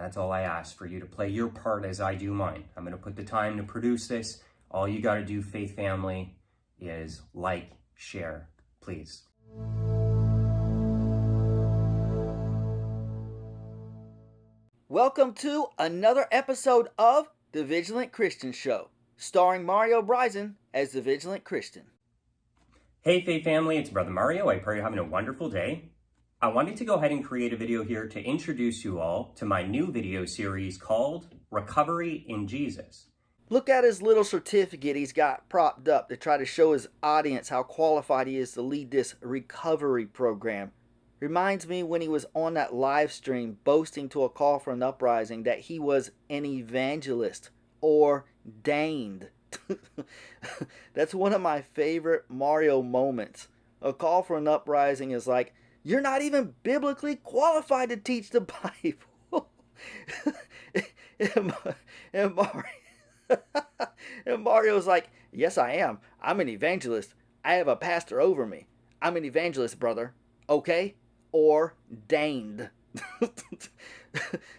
And that's all I ask, for you to play your part as I do mine. I'm going to put the time to produce this. All you got to do, Faith Family, is like, share, please. Welcome to another episode of The Vigilant Christian Show, starring Mario Bryson as the Vigilant Christian. Hey Faith Family, it's Brother Mario. I pray you're having a wonderful day. I wanted to go ahead and create a video here to introduce you all to my new video series called Recovery in Jesus. Look at his little certificate he's got propped up to try to show his audience how qualified he is to lead this recovery program. Reminds me when he was on that live stream boasting to a call for an uprising that he was an evangelist, ordained. That's one of my favorite Mario moments. A call for an uprising is like, you're not even biblically qualified to teach the Bible. and Mario's like, yes, I am. I'm an evangelist. I have a pastor over me. I'm an evangelist, brother. Okay? Ordained.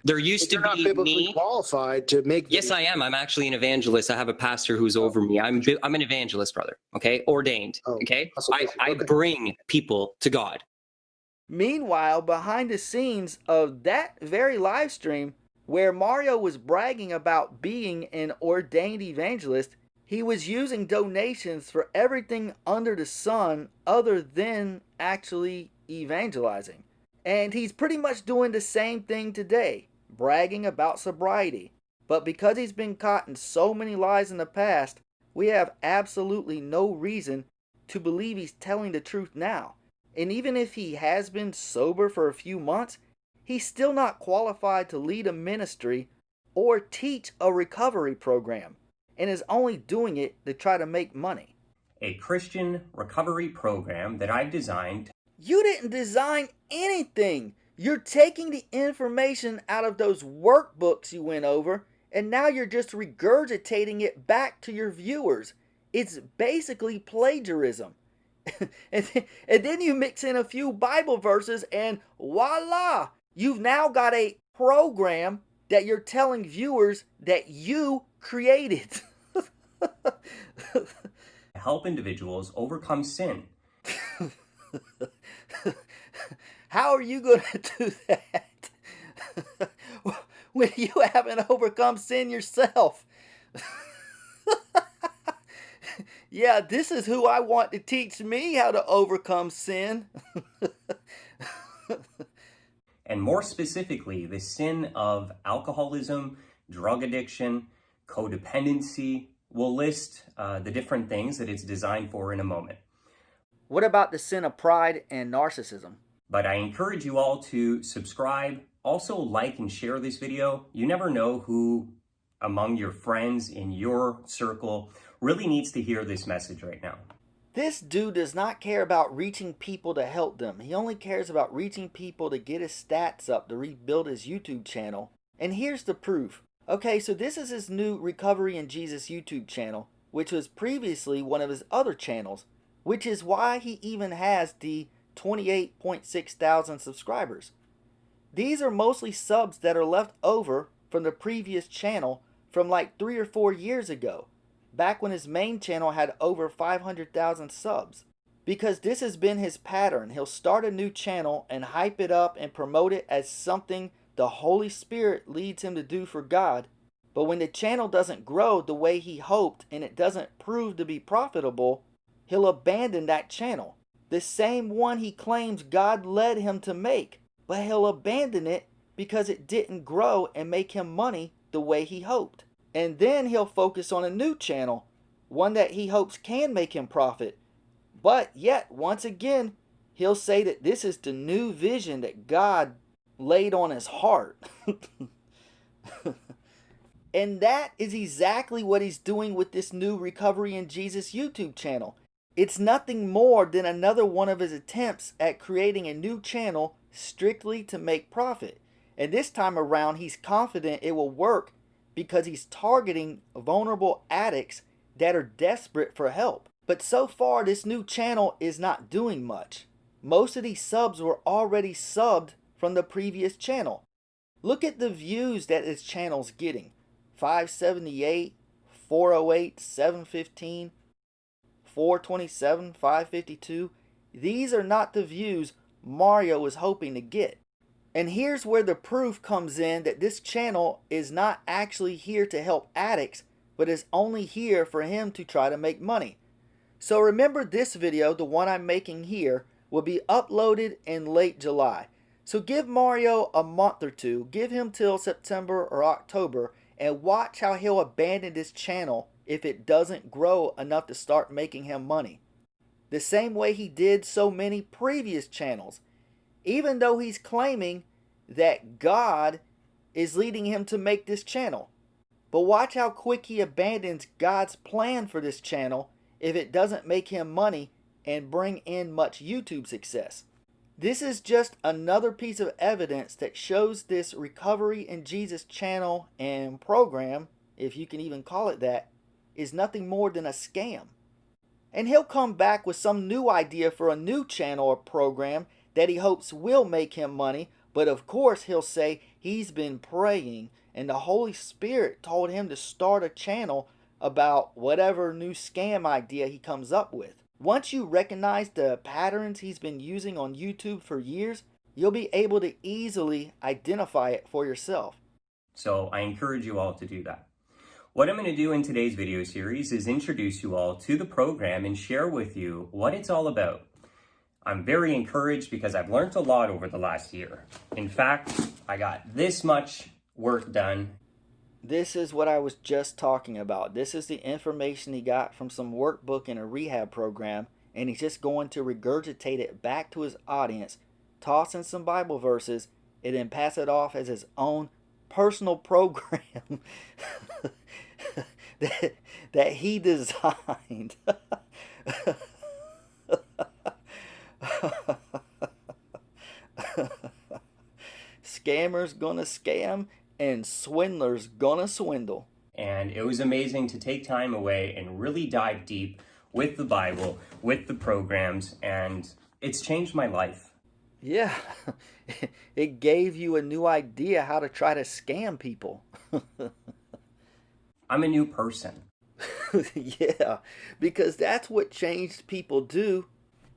There used to be me qualified to make. Yes, I am. I'm actually an evangelist. I have a pastor who's over me. I'm an evangelist, brother. Okay, ordained. Okay, I bring people to God. Meanwhile, behind the scenes of that very live stream, where Mario was bragging about being an ordained evangelist, he was using donations for everything under the sun other than actually evangelizing. And he's pretty much doing the same thing today, bragging about sobriety. But because he's been caught in so many lies in the past, we have absolutely no reason to believe he's telling the truth now. And even if he has been sober for a few months, he's still not qualified to lead a ministry or teach a recovery program, and is only doing it to try to make money. A Christian recovery program that I've designed. You didn't design anything. You're taking the information out of those workbooks you went over, and now you're just regurgitating it back to your viewers. It's basically plagiarism. and then you mix in a few Bible verses and voila! You've now got a program that you're telling viewers that you created. Help individuals overcome sin. How are you going to do that when you haven't overcome sin yourself? Yeah, this is who I want to teach me how to overcome sin. And more specifically, the sin of alcoholism, drug addiction, codependency. We'll list the different things that it's designed for in a moment. What about the sin of pride and narcissism? But I encourage you all to subscribe, also like and share this video. You never know who among your friends in your circle really needs to hear this message right now. This dude does not care about reaching people to help them. He only cares about reaching people to get his stats up to rebuild his YouTube channel. And here's the proof. Okay, so this is his new Recovery in Jesus YouTube channel, which was previously one of his other channels, which is why he even has the 28.6 thousand subscribers. These are mostly subs that are left over from the previous channel from like 3 or 4 years ago, back when his main channel had over 500,000 subs. Because this has been his pattern. He'll start a new channel and hype it up and promote it as something the Holy Spirit leads him to do for God. But when the channel doesn't grow the way he hoped and it doesn't prove to be profitable, he'll abandon that channel. The same one he claims God led him to make. But he'll abandon it because it didn't grow and make him money the way he hoped. And then he'll focus on a new channel, one that he hopes can make him profit. But yet, once again, he'll say that this is the new vision that God laid on his heart. And that is exactly what he's doing with this new Recovery in Jesus YouTube channel. It's nothing more than another one of his attempts at creating a new channel strictly to make profit. And this time around, he's confident it will work because he's targeting vulnerable addicts that are desperate for help. But so far, this new channel is not doing much. Most of these subs were already subbed from the previous channel. Look at the views that his channel's getting. 578, 408, 715, 427, 552. These are not the views Mario is hoping to get. And here's where the proof comes in that this channel is not actually here to help addicts, but is only here for him to try to make money. So remember, this video, the one I'm making here, will be uploaded in late July. So give Mario a month or two, give him till September or October, and watch how he'll abandon this channel if it doesn't grow enough to start making him money. The same way he did so many previous channels, even though he's claiming that God is leading him to make this channel. But watch how quick he abandons God's plan for this channel if it doesn't make him money and bring in much YouTube success. This is just another piece of evidence that shows this Recovery in Jesus channel and program, if you can even call it that, is nothing more than a scam. And he'll come back with some new idea for a new channel or program that he hopes will make him money, but of course he'll say he's been praying and the Holy Spirit told him to start a channel about whatever new scam idea he comes up with. Once you recognize the patterns he's been using on YouTube for years, you'll be able to easily identify it for yourself. So I encourage you all to do that. What I'm going to do in today's video series is introduce you all to the program and share with you what it's all about. I'm very encouraged because I've learned a lot over the last year. In fact, I got this much work done. This is what I was just talking about. This is the information he got from some workbook in a rehab program, and he's just going to regurgitate it back to his audience, toss in some Bible verses, and then pass it off as his own personal program that he designed. Scammers gonna scam and swindlers gonna swindle. And it was amazing to take time away and really dive deep with the Bible, with the programs, and it's changed my life. Yeah, it gave you a new idea how to try to scam people. I'm a new person. Yeah, because that's what changed people do.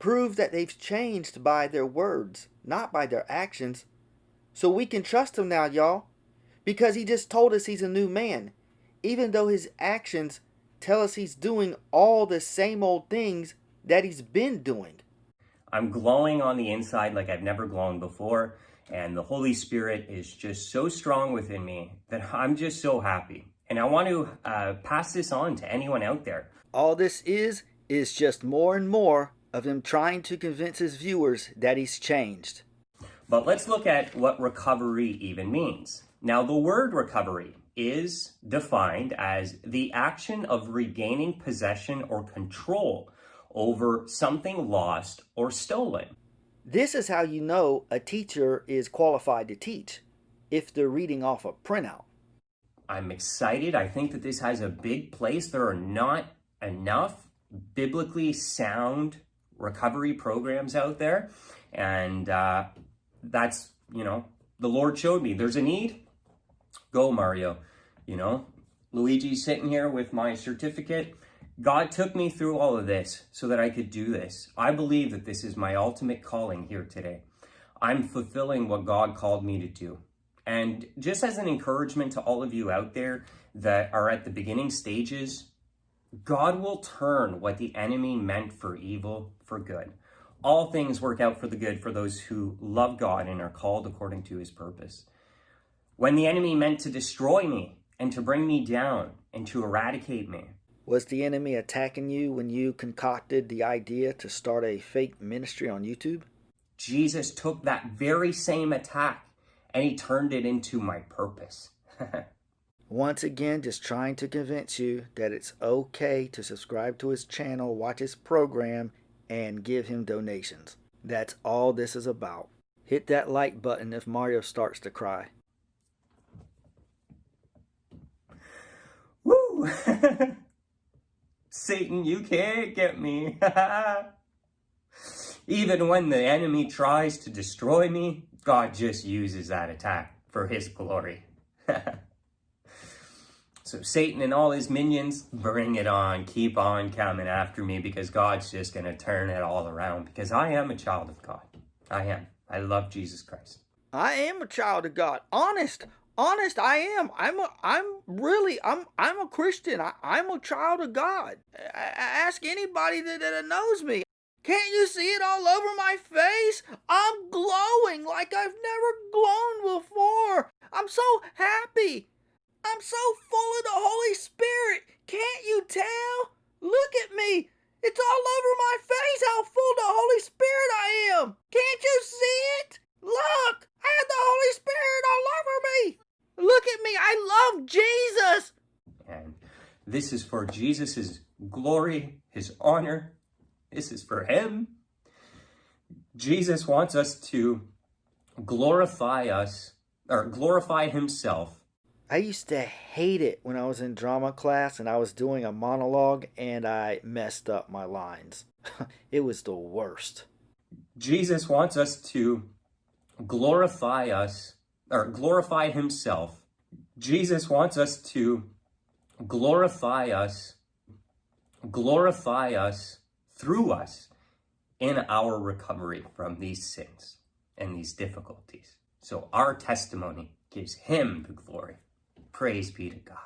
Prove that they've changed by their words, not by their actions. So we can trust him now, y'all, because he just told us he's a new man, even though his actions tell us he's doing all the same old things that he's been doing. I'm glowing on the inside like I've never glowed before, and the Holy Spirit is just so strong within me that I'm just so happy. And I want to pass this on to anyone out there. All this is just more and more of him trying to convince his viewers that he's changed. But let's look at what recovery even means. Now, the word recovery is defined as the action of regaining possession or control over something lost or stolen. This is how you know a teacher is qualified to teach, if they're reading off a printout. I'm excited. I think that this has a big place. There are not enough biblically sound recovery programs out there. And that's, the Lord showed me there's a need. Go, Mario. Luigi's sitting here with my certificate. God took me through all of this so that I could do this. I believe that this is my ultimate calling here today. I'm fulfilling what God called me to do. And just as an encouragement to all of you out there that are at the beginning stages, God will turn what the enemy meant for evil for good. All things work out for the good for those who love God and are called according to his purpose. When the enemy meant to destroy me and to bring me down and to eradicate me. Was the enemy attacking you when you concocted the idea to start a fake ministry on YouTube? Jesus took that very same attack and he turned it into my purpose. Once again, just trying to convince you that it's okay to subscribe to his channel, watch his program, and give him donations. That's all this is about. Hit that like button if Mario starts to cry. Woo! Satan, you can't get me. Even when the enemy tries to destroy me, God just uses that attack for his glory. So Satan and all his minions, bring it on. Keep on coming after me, because God's just going to turn it all around, because I am a child of God. I am. I love Jesus Christ. I am a child of God. Honest, I am. I'm a Christian. I'm a child of God. I ask anybody that knows me. Can't you see it all over my face? I'm glowing like I've never glown before. I'm so happy. I'm so full of the Holy Spirit. Can't you tell? Look at me. It's all over my face how full of the Holy Spirit I am. Can't you see it? Look, I have the Holy Spirit all over me. Look at me. I love Jesus. And this is for Jesus' glory, his honor. This is for him. Jesus wants us to glorify himself. I used to hate it when I was in drama class and I was doing a monologue and I messed up my lines. It was the worst. Jesus wants us to glorify himself. Jesus wants us to glorify us through us in our recovery from these sins and these difficulties. So our testimony gives him the glory. Praise be to God.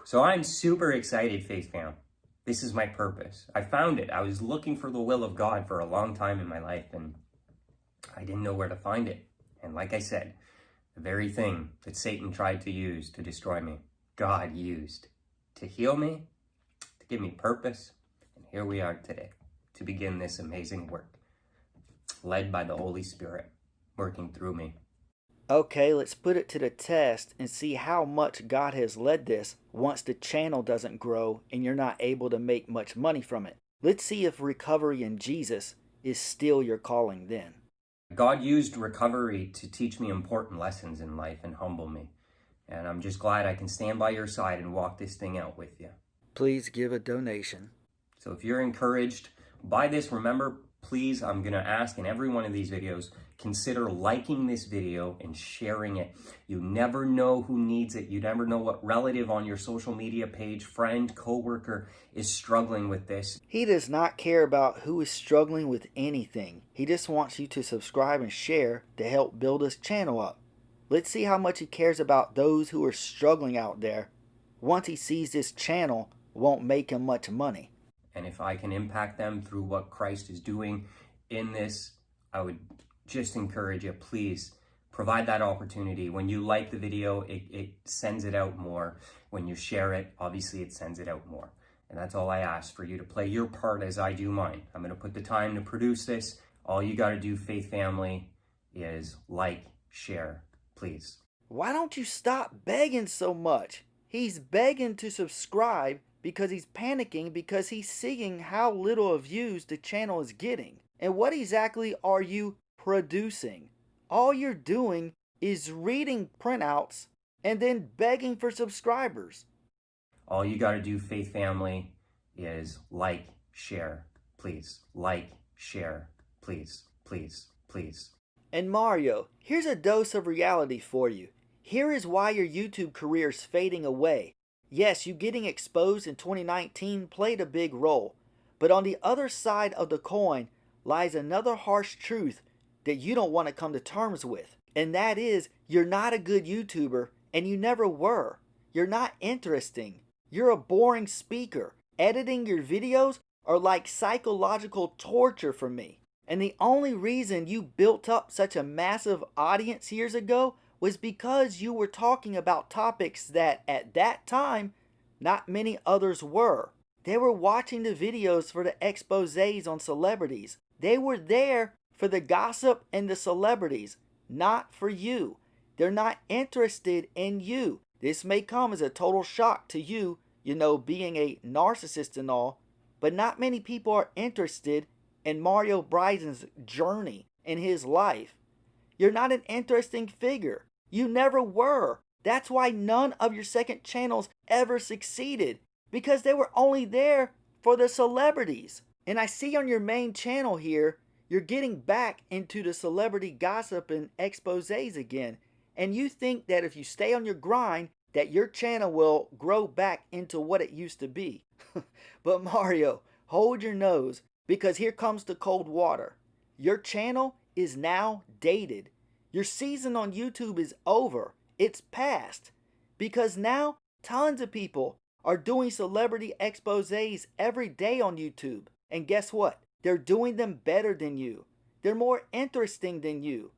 So I'm super excited, Faith Fam. This is my purpose. I found it. I was looking for the will of God for a long time in my life, and I didn't know where to find it. And like I said, the very thing that Satan tried to use to destroy me, God used to heal me, to give me purpose. And here we are today to begin this amazing work, led by the Holy Spirit, working through me. Okay, let's put it to the test and see how much God has led this once the channel doesn't grow and you're not able to make much money from it. Let's see if recovery in Jesus is still your calling then. God used recovery to teach me important lessons in life and humble me. And I'm just glad I can stand by your side and walk this thing out with you. Please give a donation. So if you're encouraged by this, remember, please, I'm going to ask in every one of these videos, consider liking this video and sharing it. You never know who needs it. You never know what relative on your social media page, friend, coworker is struggling with this. He does not care about who is struggling with anything. He just wants you to subscribe and share to help build his channel up. Let's see how much he cares about those who are struggling out there once he sees this channel won't make him much money. And if I can impact them through what Christ is doing in this, I would just encourage you, please provide that opportunity. When you like the video, it sends it out more. When you share it, obviously it sends it out more. And that's all I ask, for you to play your part as I do mine. I'm going to put the time to produce this. All you got to do, Faith Family, is like, share, please. Why don't you stop begging so much? He's begging to subscribe because he's panicking because he's seeing how little views the channel is getting. And what exactly are you producing? All you're doing is reading printouts and then begging for subscribers. All you got to do, Faith Family, is like, share, please. Like, share, please, please, please. And Mario, here's a dose of reality for you. Here is why your YouTube career is fading away. Yes, you getting exposed in 2019 played a big role, but on the other side of the coin lies another harsh truth that you don't want to come to terms with. And that is, you're not a good YouTuber, and you never were. You're not interesting. You're a boring speaker. Editing your videos are like psychological torture for me. And the only reason you built up such a massive audience years ago was because you were talking about topics that, at that time, not many others were. They were watching the videos for the exposés on celebrities. They were there for the gossip and the celebrities, not for you. They're not interested in you. This may come as a total shock to you, being a narcissist and all, but not many people are interested in Mario Bryson's journey in his life. You're not an interesting figure. You never were. That's why none of your second channels ever succeeded, because they were only there for the celebrities. And I see on your main channel here, you're getting back into the celebrity gossip and exposés again. And you think that if you stay on your grind, that your channel will grow back into what it used to be. But Mario, hold your nose, because here comes the cold water. Your channel is now dated. Your season on YouTube is over. It's past. Because now tons of people are doing celebrity exposés every day on YouTube. And guess what? They're doing them better than you. They're more interesting than you.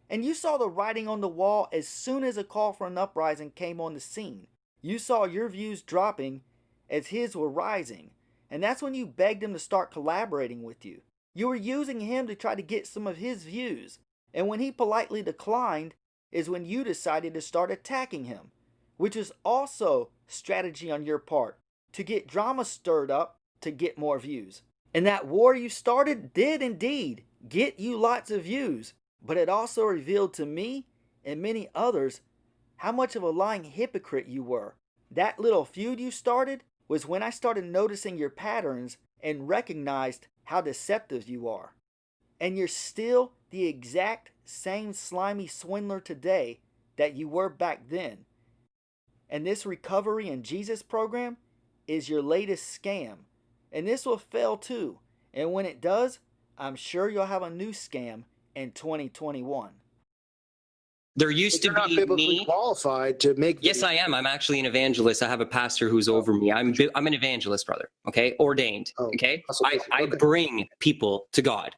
And you saw the writing on the wall as soon as a call for an uprising came on the scene. You saw your views dropping as his were rising. And that's when you begged him to start collaborating with you. You were using him to try to get some of his views. And when he politely declined is when you decided to start attacking him, which is also strategy on your part to get drama stirred up to get more views. And that war you started did indeed get you lots of views, but it also revealed to me and many others how much of a lying hypocrite you were. That little feud you started was when I started noticing your patterns and recognized how deceptive you are. And you're still the exact same slimy swindler today that you were back then. And this Recovery in Jesus program is your latest scam. And this will fail too. And when it does, I'm sure you'll have a new scam in 2021. There used to not be biblically me. Qualified to make. Yes, I am. I'm actually an evangelist. I have a pastor who's over me. I'm an evangelist, brother. Okay, ordained. Okay, I bring people to God.